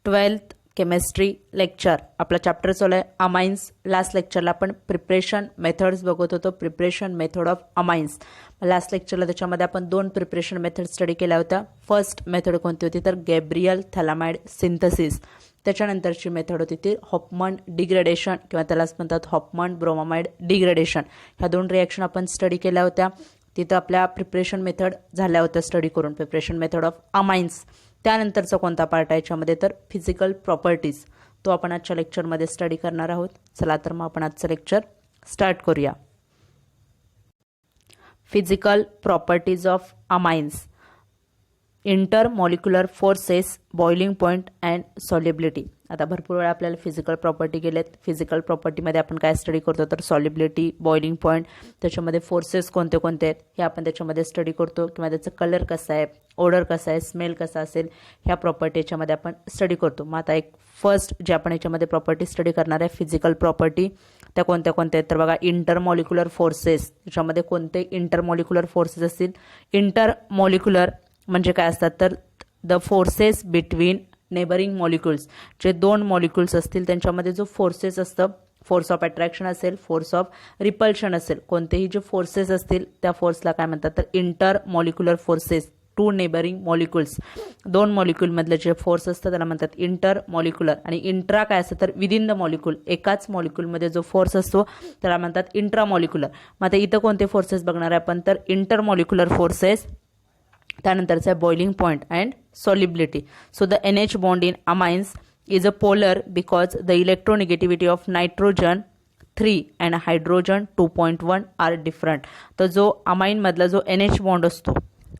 12th chemistry lecture आपला chapter चालू आहे अमाइन्स. लास्ट लेक्चरला आपण प्रिपरेशन मेथड्स बघत होतो, preparation method of amines. Last लेक्चरला त्याच्यामध्ये आपण दोन प्रिपरेशन मेथड स्टडी केल्या होत्या. फर्स्ट मेथड कोणती होती तर गॅब्रियल थॅलामाइड सिंथेसिस. त्याच्यानंतरची मेथड होती ती हॉफमन डिग्रेडेशन किंवा त्यालाच म्हणतात हॉफमन ब्रोमामाइड डिग्रेडेशन. ह्या दोन रिॲक्शन आपण स्टडी केल्या होत्या. तिथं आपल्या प्रिपरेशन मेथड झाल्या होत्या स्टडी करून, प्रिपरेशन मेथड ऑफ अमाइन्स. त्यानंतरचा कोणता पार्ट आहे याच्यामध्ये तर फिजिकल प्रॉपर्टीज, तो आपण आजच्या लेक्चरमध्ये स्टडी करणार आहोत. चला तर मग आपण आजचं लेक्चर स्टार्ट करूया. Physical properties of amines, intermolecular forces, boiling point and solubility. आता भरपूर वेळा आपल्याला फिजिकल प्रॉपर्टी गेलेत. फिजिकल प्रॉपर्टीमध्ये आपण काय स्टडी करतो तर सॉल्युबिलिटी, बॉइलिंग पॉइंट, त्याच्यामध्ये फोर्सेस कोणते कोणते आहेत हे आपण त्याच्यामध्ये स्टडी करतो, किंवा त्याचं कलर कसा आहे, ऑर्डर कसा आहे, स्मेल कसा असेल, ह्या प्रॉपर्टी याच्यामध्ये आपण स्टडी करतो. मग आता एक फर्स्ट जे आपण याच्यामध्ये प्रॉपर्टी स्टडी करणार आहे फिजिकल प्रॉपर्टी, त्या कोणत्या कोणत्या आहेत तर बघा इंटरमॉलिक्युलर फोर्सेस. त्याच्यामध्ये कोणते इंटरमॉलिक्युलर फोर्सेस असतील. इंटरमॉलिक्युलर म्हणजे काय असतात तर the forces between neighbouring molecules. जे दोन मॉलिक्युल्स असतील त्यांच्यामध्ये जो फोर्सेस असतं, फोर्स ऑफ अट्रॅक्शन असेल, फोर्स ऑफ रिपल्शन असेल, कोणतेही जे फोर्सेस असतील त्या फोर्सला काय म्हणतात तर intermolecular forces. Two neighbouring molecules, दोन मॉलिक्युलमधले जे फोर्स असतं त्याला म्हणतात इंटर मॉलिक्युलर. आणि इंट्रा काय असतं तर विदिन द मॉलिक्युल, एकाच मॉलिक्युलमध्ये जो फोर्स असतो त्याला म्हणतात इंट्रा मॉलिक्युलर. मग आता इथं कोणते फोर्सेस बघणार आहे आपण तर इंटर मॉलिक्युलर फोर्सेस. त्यानंतरचं आहे boiling point and solubility. So the NH bond in amines is a polar because the electronegativity of nitrogen 3 and hydrogen 2.1 are different. तर जो अमाइन मधला जो NH बॉन्ड असतो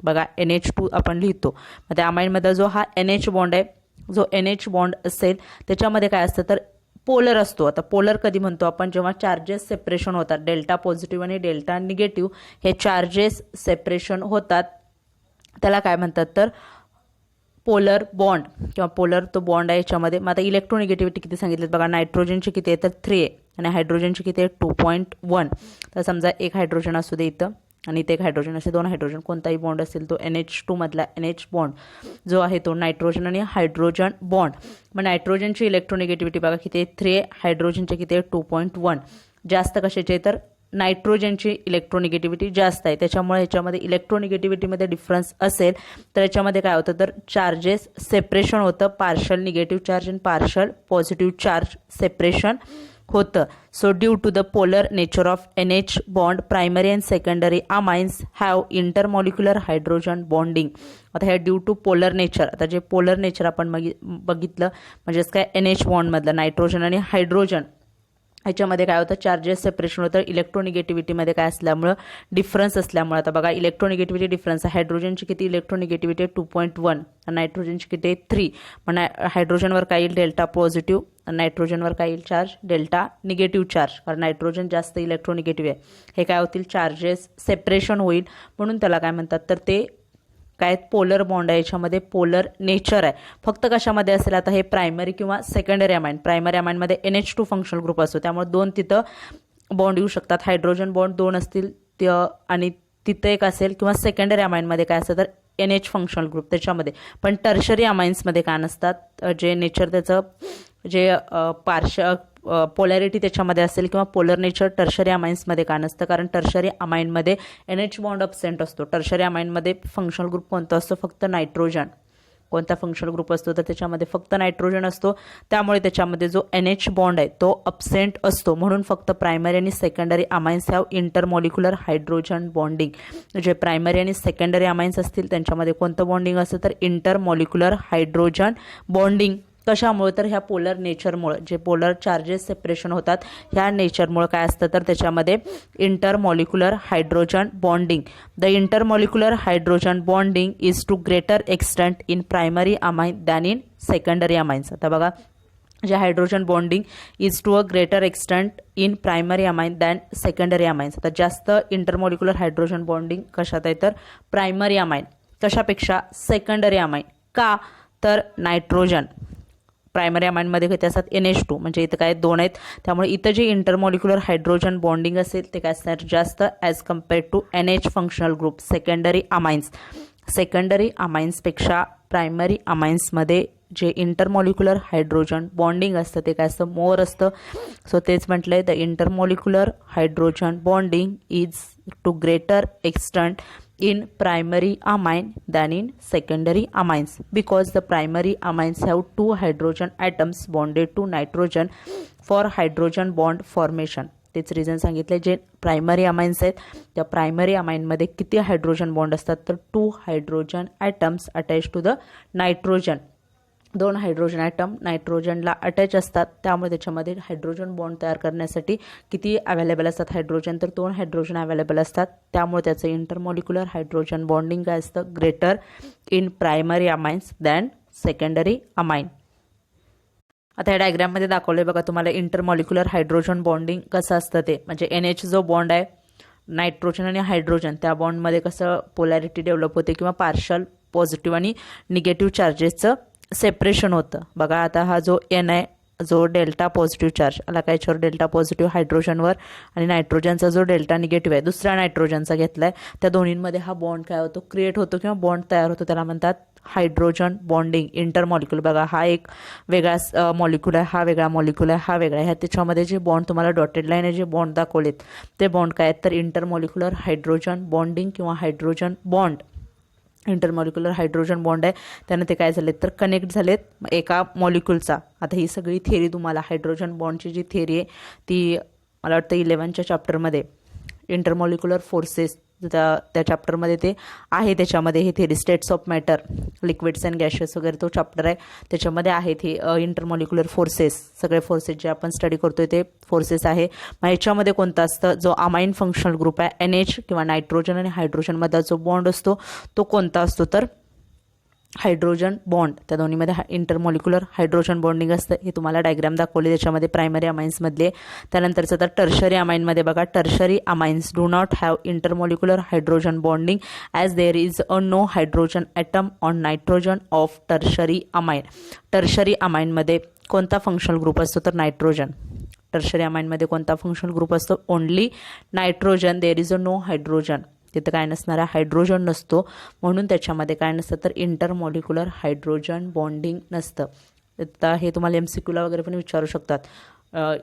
बघा, NH2 आपण लिहितो, मग त्या अमाइन मधला जो हा NH बॉन्ड आहे, जो NH बॉन्ड असेल त्याच्यामध्ये काय असतं तर पोलर असतो. आता पोलर कधी म्हणतो आपण जेव्हा चार्जेस सेपरेशन होतात, डेल्टा पॉझिटिव्ह आणि डेल्टा निगेटिव्ह हे चार्जेस सेपरेशन होतात, त्याला काय म्हणतात तर पोलर बॉन्ड किंवा पोलर तो बॉन्ड आहे याच्यामध्ये. मग आता इलेक्ट्रोनिगेटिव्हिटी किती सांगितलीत बघा, नायट्रोजनची किती आहे तर 3 आहे आणि हायड्रोजनची किती आहे 2.1. तर समजा एक हायड्रोजन असू दे इथं आणि इथे एक हायड्रोजन, असे दोन हायड्रोजन, कोणताही बॉन्ड असेल तो NH2 मधला NH बॉन्ड जो आहे तो नायट्रोजन आणि हायड्रोजन बॉन्ड. मग नायट्रोजनची इलेक्ट्रोनिगेटिव्हिटी बघा किती आहे 3 आहे, हायड्रोजनची किती आहे 2.1. जास्त कशाची आहे तर नायट्रोजनची इलेक्ट्रोनिगेटिव्हिटी जास्त आहे, त्याच्यामुळे ह्याच्यामध्ये इलेक्ट्रोनिगेटिव्हिटीमध्ये डिफरन्स असेल तर याच्यामध्ये काय होतं तर चार्जेस सेपरेशन होतं, पार्शल निगेटिव्ह चार्ज आणि पार्शल पॉझिटिव्ह चार्ज सेपरेशन होतं. So due to the polar nature of NH bond primary and secondary amines have intermolecular hydrogen bonding. आता हे ड्यू टू पोलर नेचर, आता जे पोलर नेचर आपण बघितलं म्हणजेच काय NH बॉन्डमधलं नायट्रोजन आणि हायड्रोजन ह्याच्यामध्ये काय होतं चार्जेस सेपरेशन होतं, इलेक्ट्रोनिगेटिव्हिटीमध्ये काय असल्यामुळं डिफरन्स असल्यामुळे. आता बघा इलेक्ट्रोनिगेटिव्हिटी डिफरन्स आहे, हायड्रोजनची किती इलेक्ट्रोनिगेटिव्हिटी आहे 2.1 आणि नायट्रोजनची किती आहे 3. पण हायड्रोजनवर काय येईल डेल्टा पॉझिटिव्ह आणि नायट्रोजनवर काय येईल चार्ज डेल्टा निगेटिव्ह चार्ज, कारण नायट्रोजन जास्त इलेक्ट्रोनिगेटिव्ह आहे. हे काय होतील चार्जेस सेपरेशन होईल, म्हणून त्याला काय म्हणतात तर ते काय पोलर बॉन्ड आहे, याच्यामध्ये पोलर नेचर आहे. फक्त कशामध्ये असेल आता हे प्रायमरी किंवा सेकंडरी अमाइन. प्रायमरी अमाइनमध्ये NH2 फंक्शनल ग्रुप असतो, त्यामुळे दोन तिथं बॉन्ड येऊ शकतात. हायड्रोजन बॉन्ड दोन असतील आणि तिथं एक असेल, किंवा सेकंडरी अमाइनमध्ये काय असतं तर NH फंक्शनल ग्रुप त्याच्यामध्ये. पण टर्शरी अमाइन्समध्ये काय नसतात, जे नेचर त्याचं जे पोलॅरिटी त्याच्यामध्ये असेल किंवा पोलर नेचर टर्शरी अमाइन्समध्ये का नसतं, कारण टर्शरी अमाइनमध्ये NH बॉन्ड अब्सेंट असतो. टर्शरी अमाइनमध्ये फंक्शनल ग्रुप कोणता असतो फक्त नायट्रोजन. कोणता फंक्शनल ग्रुप असतो तर त्याच्यामध्ये फक्त नायट्रोजन असतो, त्यामुळे त्याच्यामध्ये जो NH बॉन्ड आहे तो अब्सेंट असतो. म्हणून फक्त प्रायमरी आणि secondary amines have intermolecular hydrogen bonding. जे प्रायमरी आणि सेकंडरी अमाइन्स असतील त्यांच्यामध्ये कोणतं बॉन्डिंग असतं तर इंटरमॉलिक्युलर हायड्रोजन बॉन्डिंग. कशामुळे तर ह्या पोलर नेचरमुळे, जे पोलर चार्जेस सेपरेशन होतात ह्या नेचरमुळे काय असतं तर त्याच्यामध्ये intermolecular hydrogen bonding. The intermolecular hydrogen bonding is to greater extent in primary amine than in secondary amines. आता बघा जे hydrogen bonding is to a greater extent in primary amine than secondary amines. आता जास्त intermolecular hydrogen bonding कशात आहे तर primary amine, कशापेक्षा secondary amine. का तर नायट्रोजन प्रायमरी अमाइनमध्ये किती असतात NH2, म्हणजे इथं काय दोन आहेत, त्यामुळे इथं जे इंटरमॉलिक्युलर हायड्रोजन बॉन्डिंग असेल ते काय असणार जास्त as compared to NH functional group secondary amines. सेकंडरी अमाइन्सपेक्षा प्रायमरी अमाइन्समध्ये जे इंटरमॉलिक्युलर हायड्रोजन बॉन्डिंग असतं ते काय असतं, मोर असतं. सो तेच म्हटलंय, the intermolecular hydrogen bonding is to greater extent in primary amine than in secondary amines, because the primary amines have two hydrogen atoms bonded to nitrogen for hydrogen bond formation. तेच reason सांगितले, जे primary amines आहेत त्या primary अमाइनमध्ये किती hydrogen bond असतात, तर 2 hydrogen atoms attach to the nitrogen. 2 hydrogen atom नायट्रोजनला attach असतात, त्यामुळे त्याच्यामध्ये हायड्रोजन बॉन्ड तयार करण्यासाठी किती अवेलेबल असतात हायड्रोजन, तर 2 हायड्रोजन अवेलेबल असतात. त्यामुळे त्याचं इंटरमॉलिक्युलर हायड्रोजन बॉन्डिंग काय असतं, greater in primary amines than secondary amine. आता या डायग्राममध्ये दाखवले बघा तुम्हाला इंटरमॉलिक्युलर हायड्रोजन बॉन्डिंग कसं असतं ते, म्हणजे NH जो बॉन्ड आहे नायट्रोजन आणि हायड्रोजन त्या बॉन्डमध्ये कसं पोलॅरिटी डेव्हलप होते किंवा पार्शल पॉझिटिव्ह आणि निगेटिव्ह चार्जेसचं सेपरेशन होतं. बघा आता हा जो N आहे, जो डेल्टा पॉझिटिव्ह चार्ज आला काय याच्यावर, डेल्टा पॉझिटिव्ह हायड्रोजनवर, आणि नायट्रोजनचा जो डेल्टा निगेटिव्ह आहे दुसऱ्या नायट्रोजनचा घेतलाय, त्या दोन्हींमध्ये हा बॉन्ड काय होतो, क्रिएट होतो किंवा बॉन्ड तयार होतो. त्याला म्हणतात हायड्रोजन बॉन्डिंग इंटरमॉलिक्युलर. बघा हा एक वेगळा मॉलिक्युल आहे, हा वेगळा मॉलिक्युल आहे, हा वेगळा आहे. ह्या त्याच्यामध्ये जे बॉन्ड तुम्हाला डॉटेड लाईन आहे जे बॉन्ड दाखवलेत ते बॉन्ड काय आहेत, तर इंटरमॉलिक्युलर हायड्रोजन बॉन्डिंग किंवा hydrogen bond. Intermolecular hydrogen bond आहे त्यानं ते काय झालेत, तर कनेक्ट झालेत एका मॉलिक्युलचा. आता ही सगळी थिअरी तुम्हाला हायड्रोजन बॉन्डची जी थिअरी आहे ती मला वाटतं 11च्या चॅप्टरमध्ये इंटरमॉलिक्युलर फोर्सेस त्या चॅप्टरमध्ये ते आहे. त्याच्यामध्ये हे theory states of matter, liquids and gases वगैरे तो चॅप्टर आहे, त्याच्यामध्ये आहे ते इंटरमॉलिक्युलर फोर्सेस. सगळे फोर्सेस जे आपण स्टडी करतोय ते फोर्सेस आहे. मग याच्यामध्ये कोणतं असतं, जो अमाइन फंक्शनल ग्रुप आहे NH किंवा नायट्रोजन आणि हायड्रोजनमधला जो बॉन्ड असतो तो कोणता असतो, तर हायड्रोजन बॉन्ड. त्या दोन्हीमध्ये इंटरमॉलिक्युलर हायड्रोजन बॉन्डिंग असतं, हे तुम्हाला डायग्राम दाखवले त्याच्यामध्ये प्रायमरी अमाइन्समधले. त्यानंतरचं तर टर्शरी अमाइनमध्ये बघा, tertiary amines do not have intermolecular hydrogen bonding as there is a no hydrogen atom on nitrogen of tertiary amine. Tertiary अमाइनमध्ये कोणता फंक्शनल ग्रुप असतो, तर नायट्रोजन. टर्शरी अमाइनमध्ये कोणता फंक्शनल ग्रुप असतो, only nitrogen. There is a no hydrogen, तिथं काय नसणार आहे, हायड्रोजन नसतो, म्हणून त्याच्यामध्ये काय नसतं, तर इंटरमॉलिक्युलर हायड्रोजन बॉन्डिंग नसतं. आता हे तुम्हाला MCQला वगैरे पण विचारू शकतात.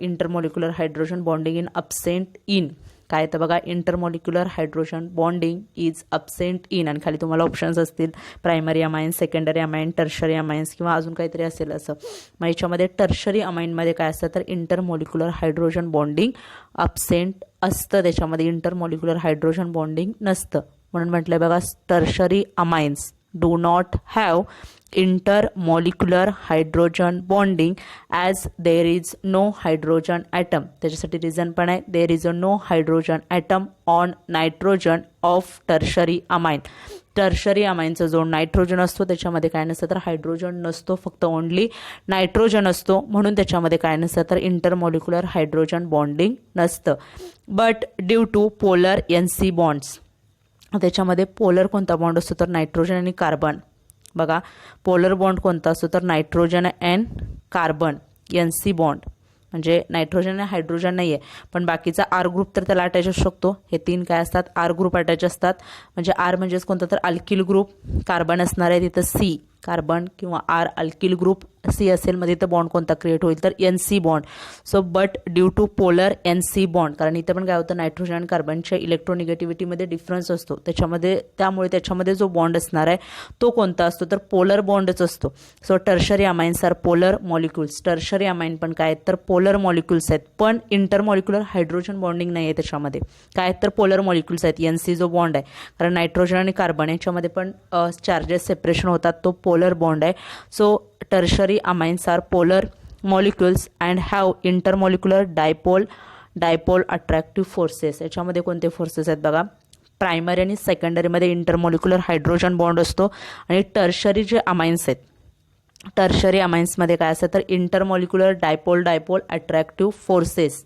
Intermolecular hydrogen bonding in absent in काय, तर बघा intermolecular hydrogen bonding is absent in, आणि खाली तुम्हाला ऑप्शन्स असतील primary amines, secondary amine, tertiary amines किंवा अजून काहीतरी असेल असं. मग याच्यामध्ये टर्शरी अमाइनमध्ये काय असतं, तर इंटरमॉलिक्युलर हायड्रोजन बॉन्डिंग अब्सेंट असतं, त्याच्यामध्ये इंटरमॉलिक्युलर हायड्रोजन बॉन्डिंग नसतं. म्हणून म्हटलंय बघा, tertiary amines do not have intermolecular hydrogen bonding as there is no hydrogen atom. त्याच्यासाठी रिझन पण आहे, there is a no hydrogen atom on nitrogen of tertiary amine. Tertiary अमाइनचा जो नायट्रोजन असतो त्याच्यामध्ये काय नसतं, तर हायड्रोजन नसतो, फक्त ओनली नायट्रोजन असतो, म्हणून त्याच्यामध्ये काय नसतं, तर इंटरमॉलिक्युलर हायड्रोजन बॉन्डिंग नसतं. But due to polar NC bonds, त्याच्यामध्ये पोलर कोणता बॉन्ड असतो, तर नायट्रोजन आणि कार्बन. बघा पोलर बॉन्ड कोणता असतो, तर nitrogen and carbon NC bond, म्हणजे नायट्रोजन आणि हायड्रोजन नाही आहे, पण बाकीचा R ग्रुप तर त्याला अटॅच असू शकतो. हे 3 काय असतात, R ग्रुप अटॅच असतात. म्हणजे R म्हणजेच कोणतं, तर अल्किल ग्रुप. कार्बन असणार आहे तिथं C, कार्बन किंवा R अल्किल ग्रुप C असेल, मध्ये तर बॉन्ड कोणता क्रिएट होईल, तर NC bond. So but due to polar NC bond, कारण इथं पण काय होतं, नायट्रोजन आणि कार्बनच्या इलेक्ट्रोनिगेटिव्हिटीमध्ये डिफरन्स असतो, त्यामुळे त्याच्यामध्ये जो बॉन्ड असणार आहे तो कोणता असतो, तर पोलर बॉन्डच असतो. So tertiary amines are polar molecules. Tertiary amine पण काय आहेत, तर पोलर मॉलिक्युल्स आहेत, पण इंटरमॉलिक्युलर हायड्रोजन बॉन्डिंग नाही आहे त्याच्यामध्ये. काय तर पोलर मॉलिक्युल्स आहेत. NC जो बॉन्ड आहे, कारण नायट्रोजन आणि कार्बन याच्यामध्ये पण चार्जेस सेपरेशन होतात, तो पोलर बॉन्ड आहे. So tertiary amines are polar molecules and have intermolecular dipole attractive forces. याच्यामध्ये कोणते फोर्सेस आहेत बघा, प्रायमरी आणि सेकंडरीमध्ये इंटरमॉलिक्युलर हायड्रोजन बॉन्ड असतो, आणि टर्शरी जे अमाइन्स आहेत, टर्शरी अमाइन्समध्ये काय असतं, तर intermolecular dipole attractive forces.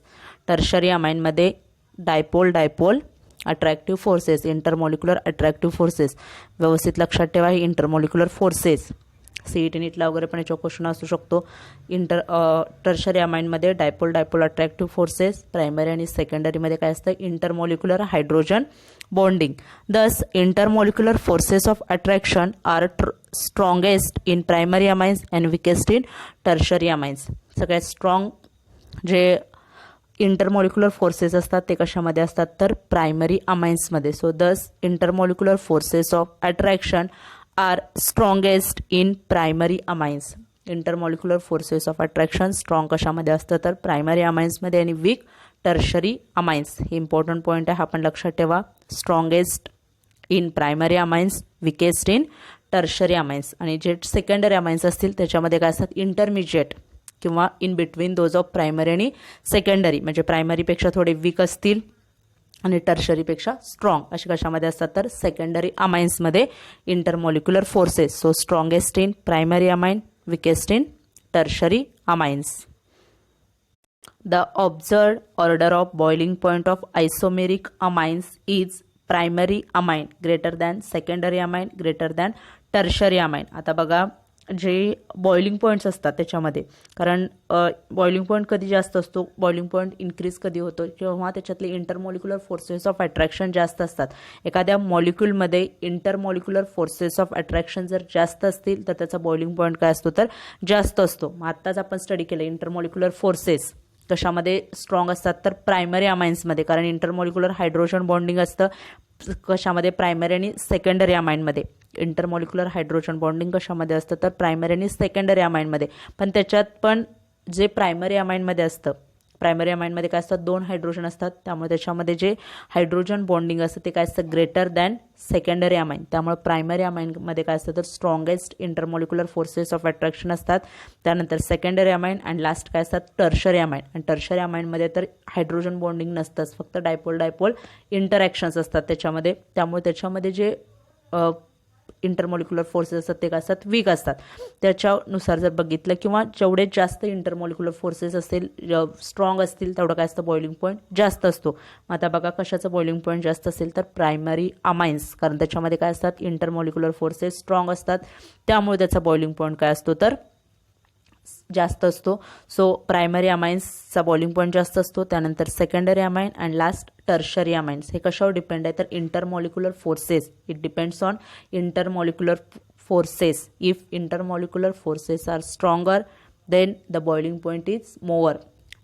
Tertiary अमाइनमध्ये dipole attractive forces, intermolecular attractive forces. व्यवस्थित लक्षात ठेवा, ही इंटरमॉलिक्युलर फोर्सेस. CET नीटला वगैरे पण याच्यावर क्वेश्चन असू शकतो. टर्शरी अमाइनमध्ये डायपोल अट्रॅक्टिव्ह फोर्सेस, प्रायमरी आणि सेकंडरीमध्ये काय असतं intermolecular hydrogen bonding. Thus intermolecular forces of attraction are strongest in primary amines and weakest in tertiary amines. सगळ्यात स्ट्रॉंग जे इंटरमॉलिक्युलर फोर्सेस असतात ते कशामध्ये असतात तर primary अमाइन्समध्ये. So thus intermolecular forces of attraction are strongest in primary amines. Intermolecular forces of attraction strong कशामध्ये असतं तर प्रायमरी अमाइन्समध्ये आणि वीक टर्शरी अमाइन्स. हे इम्पॉर्टंट पॉईंट आहे, हा पण लक्षात ठेवा. Strongest in primary amines, weakest in tertiary amines. आणि जे सेकंडरी अमाइन्स असतील त्याच्यामध्ये काय असतात इंटरमिजिएट किंवा in between those of primary आणि सेकंडरी, म्हणजे प्रायमरीपेक्षा थोडे वीक असतील आणि टर्शरीपेक्षा स्ट्रॉंग असे कशामध्ये असतात तर सेकंडरी अमाइन्समध्ये intermolecular forces. So strongest in primary amine, weakest in tertiary amines. The observed order of boiling point of isomeric amines is primary amine greater than secondary amine greater than tertiary amine. आता बघा जे boiling points असतात त्याच्यामध्ये, कारण boiling point कधी जास्त असतो, boiling point increase कधी होतो जेव्हा त्याच्यातले इंटरमॉलिक्युलर फोर्सेस ऑफ अट्रॅक्शन जास्त असतात. एखाद्या मॉलिक्यूलमध्ये इंटरमॉलिक्युलर फोर्सेस ऑफ अट्रॅक्शन जर जास्त असतील तर त्याचा बॉइलिंग पॉईंट काय असतो तर जास्त असतो. मग आत्ताच आपण स्टडी केलं इंटरमॉलिक्युलर फोर्सेस कशामध्ये स्ट्रॉंग असतात तर प्रायमरी अमाइन्समध्ये, कारण इंटरमॉलिक्युलर हायड्रोजन बॉन्डिंग असतं कशामध्ये प्रायमरी आणि सेकंडरी अमाइनमध्ये. इंटरमॉलिक्युलर हायड्रोजन बॉन्डिंग कशामध्ये असतं तर प्रायमरी आणि सेकंडरी अमाइनमध्ये. पण त्याच्यात पण जे प्रायमरी अमाइनमध्ये असतं, प्रायमरी अमाइनमध्ये काय असतात दोन हायड्रोजन असतात, त्यामुळे त्याच्यामध्ये जे हायड्रोजन बॉन्डिंग असतं ते काय असतं ग्रेटर दॅन सेकंडरी अमाइन. त्यामुळे प्रायमरी अमाइनमध्ये काय असतं तर strongest intermolecular forces of attraction असतात. त्यानंतर सेकंडरी अमाइन अँड लास्ट काय असतात टर्शरी अमाइन. आणि टर्शरी अमाइनमध्ये तर हायड्रोजन बॉन्डिंग नसतंच, फक्त डायपोल इंटरॅक्शन्स असतात त्याच्यामध्ये. त्यामुळे त्याच्यामध्ये जे इंटरमॉलिक्युलर फोर्सेस असतात ते काय असतात वीक असतात. त्याच्यानुसार जर बघितलं किंवा जेवढे जास्त इंटरमॉलिक्युलर फोर्सेस असतील स्ट्रॉंग असतील तेवढं काय असतं बॉइलिंग पॉईंट जास्त असतो. मग आता बघा कशाचं बॉइलिंग पॉईंट जास्त असेल तर प्रायमरी अमाइन्स, कारण त्याच्यामध्ये काय असतात इंटरमॉलिक्युलर फोर्सेस स्ट्रॉंग असतात, त्यामुळे त्याचा बॉइलिंग पॉईंट काय असतो तर जास्त असतो. सो प्रायमरी अमाइन्सचा बॉइलिंग पॉईंट जास्त असतो. त्यानंतर secondary amine and last tertiary amines. हे कशावर डिपेंड आहे तर intermolecular forces. It depends on intermolecular forces. If intermolecular forces are stronger then the boiling point is more.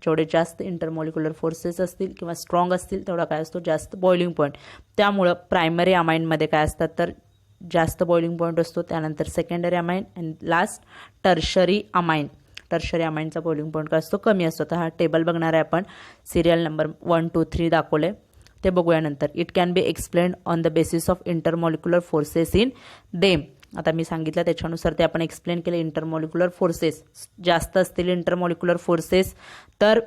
जेवढे जास्त इंटरमॉलिक्युलर फोर्सेस असतील किंवा स्ट्रॉंग असतील तेवढा काय असतो जास्त बॉइलिंग पॉईंट. त्यामुळं प्रायमरी अमाइनमध्ये काय असतात तर जास्त बॉइलिंग पॉईंट असतो. त्यानंतर secondary amine and last tertiary amine. Tertiary अमाइनचा बॉइलिंग पॉईंट काय असतो कमी असतो. तर हा टेबल बघणार आहे आपण, सिरियल नंबर 1, 2, 3 दाखवले ते बघूया नंतर. It can be explained on the basis of intermolecular forces in them. आता मी सांगितलं त्याच्यानुसार ते आपण एक्सप्लेन केले. इंटरमॉलिक्युलर फोर्सेस जास्त असतील इंटरमॉलिक्युलर फोर्सेस तर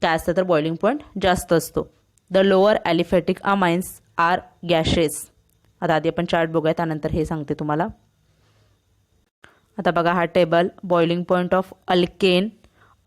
काय असतं तर बॉइलिंग पॉईंट जास्त असतो. The lower aliphatic amines are gases. आता आधी आपण चार्ट बघूया त्यानंतर हे सांगते तुम्हाला. आता बघा हा table, boiling point of alkane,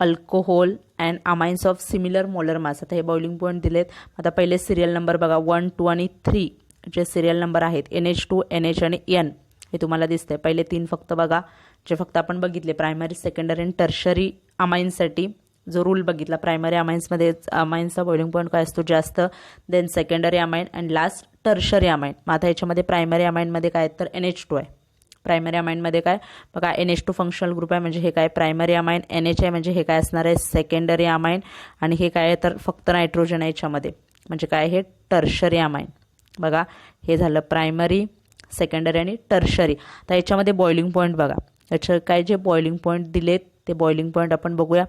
alcohol and amines of similar molar mass. आता हे बॉइलिंग पॉईंट दिलेत. आता पहिले सिरियल नंबर बघा 1, 2 आणि 3 जे सिरियल नंबर आहेत NH2, NH आणि N हे तुम्हाला दिसतंय. पहिले 3 फक्त बघा जे फक्त आपण बघितले प्रायमरी, सेकंडरी आणि टर्शरी अमाइन्ससाठी जो रूल बघितला. प्रायमरी अमाइन्समध्ये अमाइन्सचा बॉइलिंग पॉईंट काय असतो जास्त, then secondary amine and last tertiary amine. मग आता याच्यामध्ये प्रायमरी अमाइनमध्ये काय तर NH2 आहे. प्रायमरी अमाइनमध्ये काय बघा NH2 फंक्शनल ग्रुप आहे म्हणजे हे काय प्रायमरी अमाइन, NH आहे म्हणजे हे काय असणार आहे सेकंडरी अमाइन, आणि हे काय तर फक्त नायट्रोजन आहे याच्यामध्ये म्हणजे काय हे टर्शरी अमाइन. बघा हे झालं प्रायमरी, सेकंडरी आणि टर्शरी. तर याच्यामध्ये बॉइलिंग पॉईंट बघा, याच्या काय जे बॉइलिंग पॉईंट दिलेत ते बॉइलिंग पॉईंट आपण बघूया.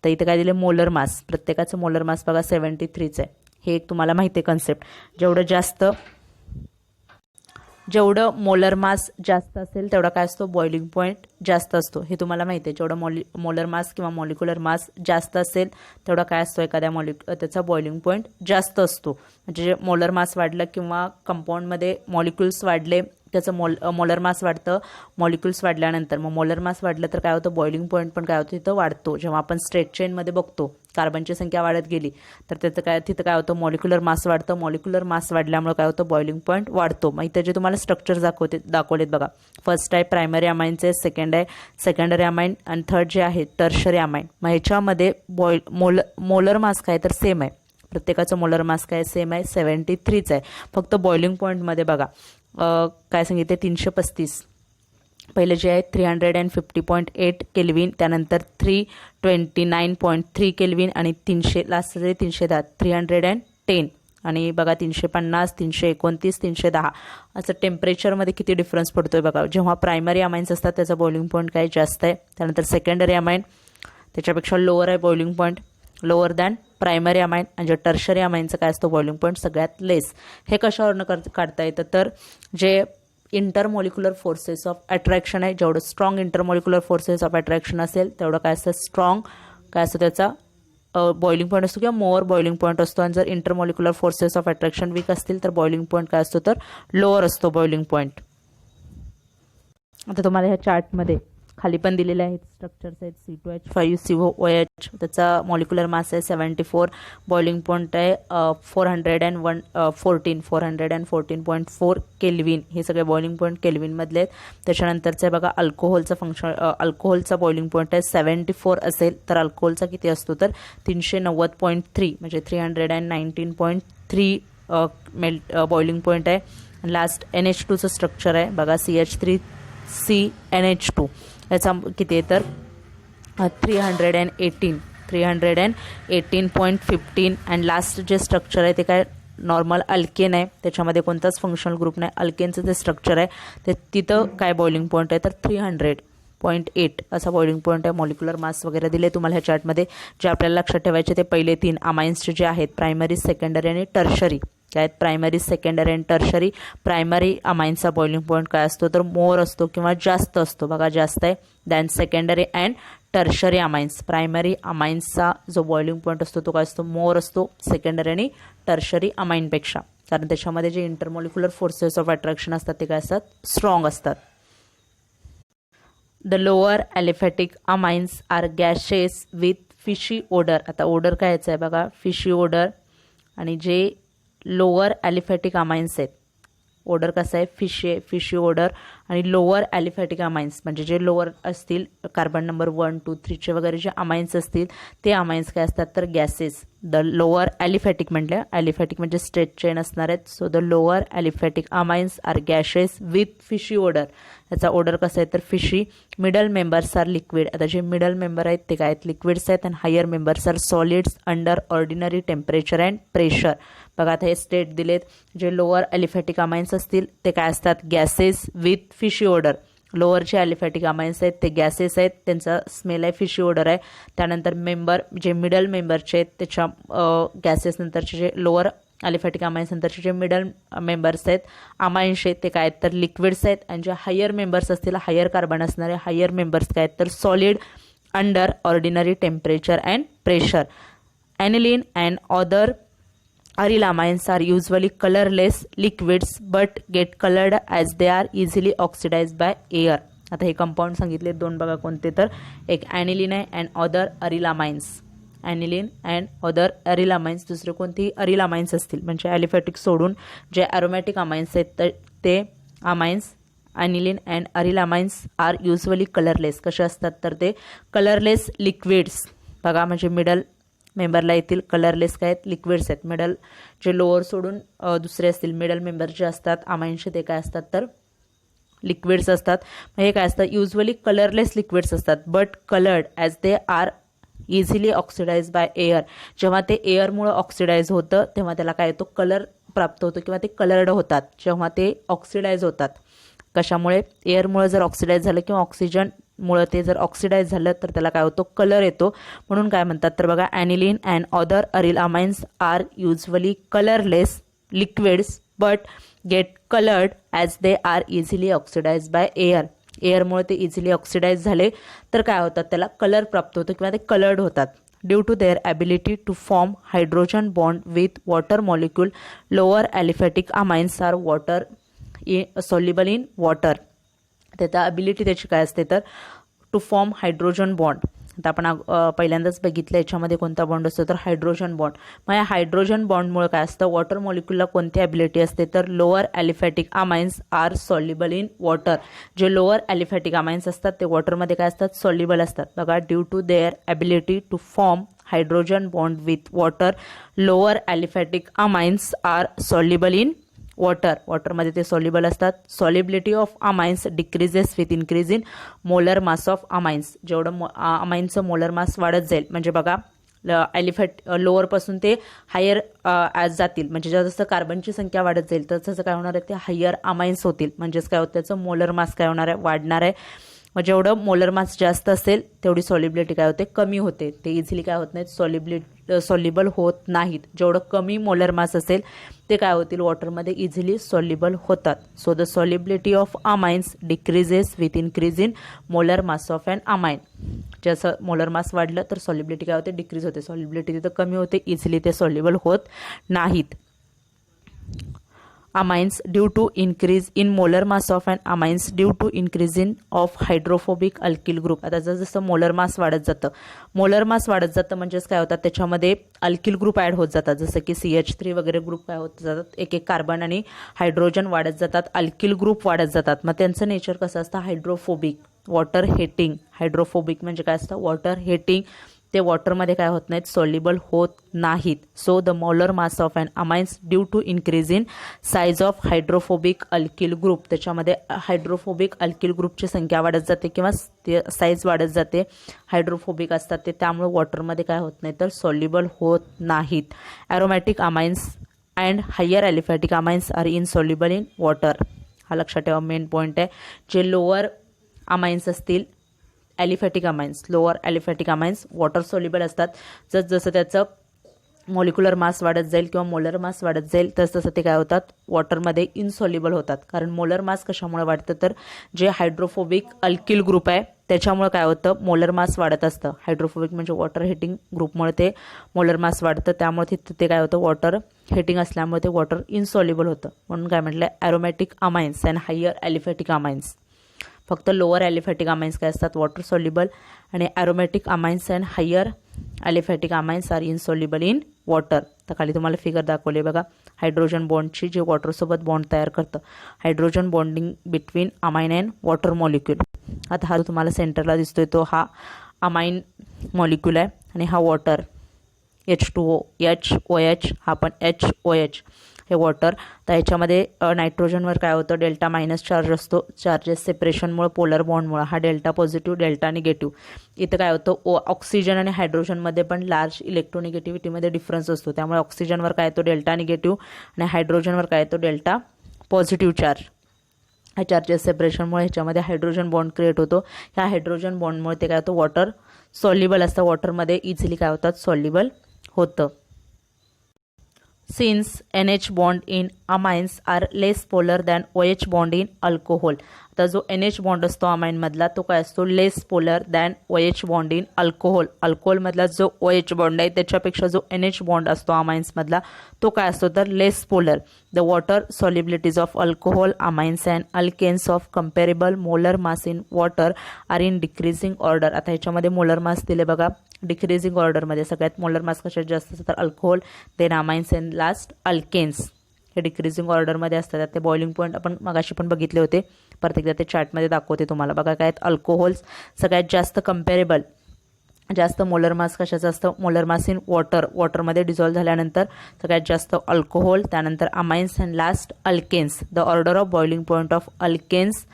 तर इथे काय दिले मोलर मास, प्रत्येकाचं मोलर मास बघा 73 आहे. हे एक तुम्हाला माहिती आहे कन्सेप्ट. जेवढं मोलर मास जास्त असेल तेवढा काय असतो बॉइलिंग पॉईंट जास्त असतो. हे तुम्हाला माहिती आहे. जेवढं मोलर मास किंवा मॉलिक्युलर मास जास्त असेल तेवढा काय असतो एखाद्या त्याचा बॉइलिंग पॉईंट जास्त असतो. म्हणजे मोलर मास वाढलं किंवा कंपाऊंडमध्ये मॉलिक्युल्स वाढले त्याचं मोलर मास वाढतं. मॉलिक्युल्स वाढल्यानंतर मग मोलर मास वाढलं तर काय होतं बॉइलिंग पॉईंट पण काय होतं तिथं वाढतो. जेव्हा आपण स्ट्रेट चेनमध्ये बघतो कार्बनची संख्या वाढत गेली तर त्याचं काय तिथं काय होतं, मॉलिक्युलर मास वाढतं. मॉलिक्युलर मास वाढल्यामुळे काय होतं, बॉइलिंग पॉईंट वाढतो. मग इथे जे तुम्हाला स्ट्रक्चर दाखवलेत बघा, फर्स्ट आहे प्रायमरी अमाईनचे, सेकंड आहे सेकंडरी अमाईन आणि थर्ड जे आहे टर्शरी अमाईन. मग ह्याच्यामध्ये मोलर मास काय तर सेम आहे, प्रत्येकाचं मोलर मास काय सेम आहे, 73च आहे. फक्त बॉइलिंग पॉईंटमध्ये बघा काय सांगितले, 335. पहिले जे आहे 350.8 केल्विन, त्यानंतर 329.3 केल्विन आणि 300 लास्ट जे 310 310 आणि बघा 350 329 310 असं टेम्परेचरमध्ये किती डिफरन्स पडतोय बघा. जेव्हा प्रायमरी अमाईन्स असतात त्याचा बॉइलिंग पॉईंट काय जास्त आहे, त्यानंतर सेकंडरी अमाईन त्याच्यापेक्षा लोअर आहे boiling point, lower than primary amine. आणि जे टर्शरी अमाईनचं काय असतं बॉइलिंग पॉईंट सगळ्यात लेस. हे कशावरनं काढता येतं तर जे इंटरमॉलिक्युलर फोर्सेस ऑफ अट्रॅक्शन आहे, जेवढं strong intermolecular forces of attraction असेल तेवढं काय असतं स्ट्रॉंग काय असतं त्याचा बॉइलिंग पॉईंट असतो किंवा मोअर बॉइलिंग पॉईंट असतो. आणि जर intermolecular forces of attraction weak असतील तर बॉइलिंग पॉईंट काय असतो तर लोअर असतो बॉइलिंग पॉईंट. आता तुम्हाला ह्या चार्टमध्ये खाली पण दिलेले आहेत स्ट्रक्चर्स आहेत, C2H5COOH त्याचा मॉलिक्युलर मास आहे 74, बॉइलिंग पॉईंट आहे 414.4 केल्विन. हे सगळे बॉइलिंग पॉईंट केल्विनमधले आहेत. त्याच्यानंतरचं बघा अल्कोहोलचा अल्कोहोलचा बॉइलिंग पॉईंट आहे 74 असेल तर अल्कोहोलचा किती असतो तर 390.3 म्हणजे 319.3 बॉइलिंग पॉईंट आहे. लास्ट NH2चं स्ट्रक्चर आहे बघा CH3CNH2 याचा किती आहे तर 318.15 आणि लास्ट जे स्ट्रक्चर आहे ते काय नॉर्मल अल्केन आहे, त्याच्यामध्ये कोणताच फंक्शनल ग्रुप नाही. अल्केनचं जे स्ट्रक्चर आहे ते तिथं काय बॉइलिंग पॉईंट आहे तर 300.8 असा बॉइलिंग पॉईंट आहे. मॉलिक्युलर मास वगैरे दिले तुम्हाला ह्या चार्टमध्ये. जे आपल्याला लक्षात ठेवायचे ते पहिले 3 अमाईन्सचे जे आहेत प्रायमरी सेकंडरी आणि टर्शरी काय आहेत, प्रायमरी सेकंडरी आणि टर्शरी. प्रायमरी अमाईन्सचा बॉइलिंग पॉईंट काय असतो तर मोर असतो किंवा जास्त असतो बघा, जास्त आहे than secondary and tertiary amines. Primary अमाईन्सचा जो बॉइलिंग पॉईंट असतो तो काय असतो मोर असतो सेकंडरी आणि टर्शरी अमाईनपेक्षा, कारण त्याच्यामध्ये जे इंटरमॉलिक्युलर फोर्सेस ऑफ अट्रॅक्शन असतात ते काय असतात स्ट्रॉंग असतात. The lower aliphatic amines are gases with fishy odour. आता ओडर काय याचं आहे बघा फिशी ओडर. आणि जे लोअर ॲलिफॅटिक अमाईन्स आहेत ओडर कसं आहे फिशी ओडर. आणि लोअर ॲलिफॅटिक अमाईन्स म्हणजे जे लोअर असतील कार्बन नंबर 1, 2, 3चे वगैरे जे अमाईन्स असतील ते अमाईन्स काय असतात तर गॅसेस. द लोअर ॲलिफॅटिक म्हटलं, ॲलिफॅटिक म्हणजे स्ट्रेट चेन असणार आहेत. So the lower aliphatic amines are gases with fishy odour. याचा ऑर्डर कसा आहे तर fishy. Middle members are liquid. आता जे मिडल मेंबर आहेत ते काय आहेत लिक्विड्स आहेत. आणि higher members are solids under ordinary temperature and pressure. बघा आता हे स्टेट दिलेत. जे लोअर ॲलिफॅटिक अमाईन्स असतील ते काय असतात गॅसेस विथ फिशी ओडर. लोअरचे ॲलिफॅटिक अमाईन्स आहेत ते गॅसेस आहेत, त्यांचा स्मेल आहे फिशी ओडर आहे. त्यानंतर मेंबर जे मिडल मेंबरचे आहेत त्याच्या गॅसेस नंतरचे जे लोअर ॲलिफॅटिक अमाईन्स नंतरचे जे मिडल मेंबर्स आहेत अमाईन्स आहेत ते काय आहेत तर लिक्विड्स आहेत. आणि जे हायर मेंबर्स असतील हायर कार्बन असणारे हायर मेंबर्स काय आहेत तर solid under ordinary temperature and pressure. Aniline and other aryl amines are usually colorless liquids but get colored as they are easily oxidized by air. आता हे compound सांगितले दोन बघा कोणते तर एक ॲनिलीन आहे and other aryl amines. Aniline and other aryl amines. दुसरे कोणतेही अरिल अमाइन्स असतील म्हणजे ॲलिफॅटिक सोडून जे ॲरोमॅटिक अमाइन्स आहेत तर ते amines aniline and aryl amines are usually colourless. कसे असतात तर ते कलरलेस लिक्विड्स बघा म्हणजे मिडल मेंबरला येतील कलरलेस काय आहेत लिक्विड्स आहेत. मिडल जे लोअर सोडून दुसरे असतील मिडल मेंबर जे असतात अमाईन्सचे ते काय असतात तर लिक्विड्स असतात. मग हे काय असतं युजली कलरलेस लिक्विड्स असतात but coloured as they are easily oxidise by air. जेव्हा ते एअरमुळं ऑक्सिडाइज होतं तेव्हा त्याला काय येतो कलर प्राप्त होतो किंवा ते कलर्ड होतात जेव्हा ते ऑक्सिडाइज होतात. कशामुळे एअरमुळे जर ऑक्सिडाइज झालं किंवा ऑक्सिजनमुळे ते जर ऑक्सिडाइज झालं तर त्याला काय होतो कलर येतो. म्हणून काय म्हणतात तर बघा aniline and other aryl amines are usually colourless liquids but get coloured as they are easily oxidise by air. एअरमुळे ते इझिली ऑक्सिडाइज झाले तर काय होतात त्याला कलर प्राप्त होतो किंवा ते कलर्ड होतात. Due to their ability to form hydrogen bond with water molecule lower aliphatic amines are water soluble in water. त्याचा ॲबिलिटी त्याची काय असते तर टू फॉर्म हायड्रोजन बॉन्ड. आता आपण पहिल्यांदाच बघितलं याच्यामध्ये कोणता बॉन्ड असतो तर हायड्रोजन बॉन्ड. मग या हायड्रोजन बॉन्डमुळे काय असतं, वॉटर मॉलिक्यूलला कोणती ॲबिलिटी असते तर lower aliphatic amines are soluble in water. जे लोअर ॲलिफॅटिक अमाइन्स असतात ते वॉटरमध्ये काय असतात, सॉल्युबल असतात. बघा, due to their ability to form hydrogen bond with water, lower aliphatic amines are soluble in water. वॉटरमध्ये ते सॉल्युबल असतात. Solubility of amines decreases with increase in molar mass of amines. जेवढं अमाइन्सचं मोलर मास वाढत जाईल, म्हणजे बघा लोअरपासून ते हायर जातील, म्हणजे जसं कार्बनची संख्या वाढत जाईल तसं काय होणार आहे, ते हायर अमाइन्स होतील. म्हणजेच काय होतं, त्याचं मोलर मास काय होणार आहे, वाढणार आहे. मग जेवढं मोलर मास जास्त असेल तेवढी सॉल्युबिलिटी काय होते, कमी होते. ते इझिली काय होत नाहीत, सॉल्युबल होत नाहीत. जेवढं कमी मोलर मास असेल ते काय होतील, वॉटरमध्ये इझिली सॉल्युबल होतात. So the solubility of amines decreases with increase in molar mass of an amine. जसं मोलर मास वाढलं तर सॉल्युबिलिटी काय होते, डिक्रीज होते. सॉल्युबिलिटी तिथं कमी होते, इझिली ते सॉल्युबल होत नाहीत. Amines due to increase in molar mass of and amines due to increase in of hydrophobic alkyl group. आता जसं मोलर मास वाढत जातं, मोलर मास वाढत जातं म्हणजेच काय होतात, त्याच्यामध्ये अल्किल ग्रुप ॲड होत जातात. जसं की CH3 वगैरे ग्रुप काय होत जातात, एक एक कार्बन आणि हायड्रोजन वाढत जातात, अल्किल ग्रुप वाढत जातात. मग त्यांचं नेचर कसं असतं, हायड्रोफोबिक, वॉटर हेटिंग. हायड्रोफोबिक म्हणजे काय असतं, वॉटर हेटिंग. ते वॉटरमध्ये काय होत नाहीत, सॉल्युबल होत नाहीत. So the molar mass of an amines due to increase in size of hydrophobic alkyl group. त्याच्यामध्ये हायड्रोफोबिक अल्किल ग्रुपची संख्या वाढत जाते किंवा साईज वाढत जाते. हायड्रोफोबिक असतात ते, त्यामुळे वॉटरमध्ये काय होत नाही तर सॉल्युबल होत नाहीत. Aromatic amines and higher aliphatic amines are insoluble in water. हा लक्षात ठेवा, मेन पॉईंट आहे. जे लोअर अमाइन्स असतील, aliphatic amines, lower aliphatic amines water soluble असतात. जसं त्याचं मॉलिक्युलर मास वाढत जाईल किंवा मोलर मास वाढत जाईल तसं ते काय होतात, वॉटरमध्ये इनसॉल्युबल होतात. कारण मोलर मास कशामुळे वाढतं तर जे हायड्रोफोबिक अल्किल ग्रुप आहे त्याच्यामुळे काय होतं, मोलर मास वाढत असतं. हायड्रोफोबिक म्हणजे वॉटर हिटिंग ग्रुपमुळे ते मोलर मास वाढतं, त्यामुळे ते काय होतं, वॉटर हिटिंग असल्यामुळे ते वॉटर इनसॉल्युबल होतं. म्हणून काय म्हटलं, aromatic amines and higher aliphatic amines. फक्त लोअर ॲलिफॅटिक अमाइन्स काय असतात, वॉटर सॉल्युबल, आणि aromatic amines and higher aliphatic amines are insoluble in water. तर खाली तुम्हाला फिगर दाखवले बघा, हायड्रोजन बॉन्डची जे वॉटरसोबत बॉन्ड तयार करतं, hydrogen bonding between amine and water molecule. आता हा तुम्हाला सेंटरला दिसतोय तो हा अमाइन मॉलिक्यूल आहे आणि हा वॉटर H2O, HOH, हा पण HOH, हे वॉटर. तर ह्याच्यामध्ये नायट्रोजनवर काय होतं, डेल्टा मायनस चार्ज असतो. चार्जेस सेपरेशनमुळे, पोलर बॉन्डमुळे हा डेल्टा पॉझिटिव्ह, डेल्टा निगेटिव्ह. इथं काय होतं, ऑक्सिजन आणि हायड्रोजनमध्ये पण लार्ज इलेक्ट्रोनिगेटिव्हिटीमध्ये डिफरन्स असतो. त्यामुळे ऑक्सिजनवर काय येतो, डेल्टा निगेटिव्ह, आणि हायड्रोजनवर काय येतो, डेल्टा पॉझिटिव्ह चार्ज. ह्या चार्जेस सेपरेशनमुळे ह्याच्यामध्ये हायड्रोजन बॉन्ड क्रिएट होतो. ह्या हायड्रोजन बॉन्डमुळे ते काय होतं, वॉटर सॉल्युबल असतं, वॉटरमध्ये इझिली काय होतात, सॉल्युबल होतं. Since NH bond in amines are less polar than OH bond in alcohol. आता जो NH बॉन्ड असतो अमाइनमधला तो काय असतो, less polar than OH bond in alcohol. अल्कोहोलमधला जो OH बॉन्ड आहे त्याच्यापेक्षा जो NH बॉन्ड असतो अमाइन्समधला तो काय असतो तर less polar. The water solubilities of alcohol, amines and alkanes of comparable molar mass in water are in decreasing order. आता ह्याच्यामध्ये मोलर मास दिले बघा, डिक्रीजिंग ऑर्डरमध्ये. सगळ्यात मोलर मास कशात जास्त असतं तर alcohol, then amines and last alkanes. हे डिक्रीजिंग ऑर्डरमध्ये असतात. ते बॉइलिंग पॉईंट आपण मगाशी पण बघितले होते, परत एकदा ते चार्टमध्ये दाखवते तुम्हाला. बघा काय अल्कोहोल्स सगळ्यात जास्त कंपेरेबल, जास्त मोलर मास कशाचं असतं, मोलर मास इन वॉटर, वॉटरमध्ये डिझॉल्व्ह झाल्यानंतर सगळ्यात जास्त अल्कोहोल, त्यानंतर amines and last alkanes. The order of boiling point of alkanes,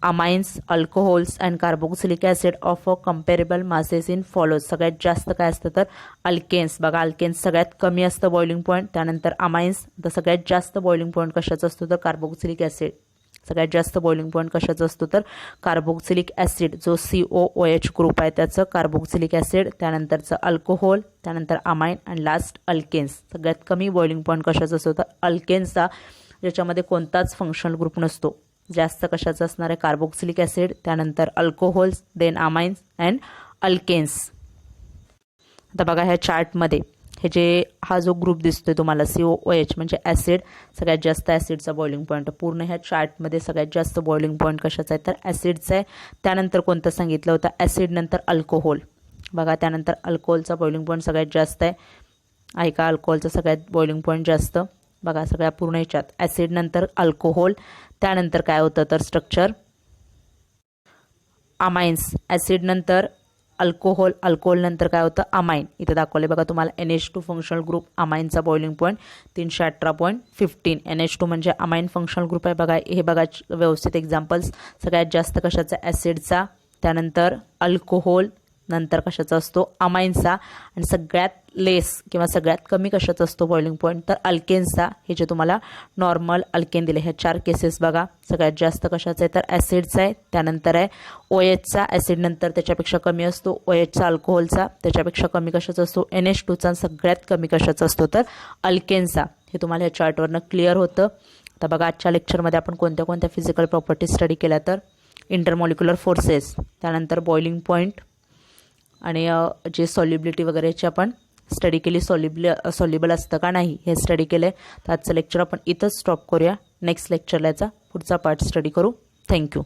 amines, alcohols and carboxylic acid of a comparable masses in follows. सगळ्यात जास्त काय असतं तर अल्केन्स. बघा अल्केन्स सगळ्यात कमी असतं बॉइलिंग पॉईंट, त्यानंतर अमाइन्स. तर सगळ्यात जास्त बॉइलिंग पॉईंट कशाचं असतो तर कार्बोक्सिलिक ॲसिड. सगळ्यात जास्त बॉइलिंग पॉईंट कशाचं असतो तर कार्बोक्सिलिक ॲसिड, जो COOH ग्रुप आहे त्याचं कार्बोक्सिलिक ॲसिड, त्यानंतरचं अल्कोहोल, त्यानंतर अमाइन अँड लास्ट अल्केन्स. सगळ्यात कमी बॉइलिंग पॉईंट कशाचं असतो तर अल्केन्सचा, ज्याच्यामध्ये कोणताच फंक्शनल ग्रुप नसतो. जास्त कशाचं असणार आहे, कार्बोक्सिलिक ॲसिड, त्यानंतर alcohols, then amines and alkanes. आता बघा ह्या चार्टमध्ये हे जे हा जो ग्रुप दिसतोय तुम्हाला COOH म्हणजे ॲसिड, सगळ्यात जास्त ॲसिडचा बॉइलिंग पॉईंट. पूर्ण ह्या चार्टमध्ये सगळ्यात जास्त बॉइलिंग पॉईंट कशाचा आहे तर ॲसिडचा आहे. त्यानंतर कोणतं सांगितलं होतं, ॲसिड नंतर अल्कोहोल, बघा त्यानंतर अल्कोहोलचा बॉइलिंग पॉईंट सगळ्यात जास्त आहे का अल्कोहोलचा सगळ्यात बॉइलिंग पॉईंट जास्त बघा सगळ्या पूर्ण ह्याच्यात ॲसिड नंतर अल्कोहोल त्यानंतर काय होतं तर स्ट्रक्चर अमाइन्स ॲसिड नंतर अल्कोहोल नंतर काय होतं अमाइन इथे दाखवले बघा तुम्हाला NH2 फंक्शनल ग्रुप अमाइनचा बॉइलिंग पॉईंट 318.15 NH2 म्हणजे अमाइन फंक्शनल ग्रुप आहे बघा हे बघा व्यवस्थित एक्झाम्पल्स सगळ्यात जास्त कशाचा ॲसिडचा त्यानंतर अल्कोहोल नंतर कशाचा असतो अमाइनचा आणि सगळ्यात लेस किंवा सगळ्यात कमी कशाचा असतो बॉइलिंग पॉईंट तर अल्केनचा हे जे तुम्हाला नॉर्मल अल्केन दिले ह्या 4 केसेस बघा सगळ्यात जास्त कशाचा आहे तर ॲसिडचा आहे त्यानंतर आहे OHचा ॲसिड नंतर त्याच्यापेक्षा कमी असतो OHचा अल्कोहोलचा त्याच्यापेक्षा कमी कशाचा असतो NH2चा सगळ्यात कमी कशाचा असतो तर अल्केनचा हे तुम्हाला या चार्टवरनं क्लिअर होतं आता बघा आजच्या लेक्चरमध्ये आपण कोणत्या कोणत्या फिजिकल प्रॉपर्टी स्टडी केल्या तर इंटरमॉलिक्युलर फोर्सेस त्यानंतर बॉइलिंग पॉईंट आणि जे सॉल्युबिलिटी वगैरेची आपण स्टडी केली सॉल्युबल असतं का नाही हे स्टडी केलं तर आजचं लेक्चर आपण इथंच स्टॉप करूया नेक्स्ट लेक्चरला याचा पुढचा पार्ट स्टडी करू थँक्यू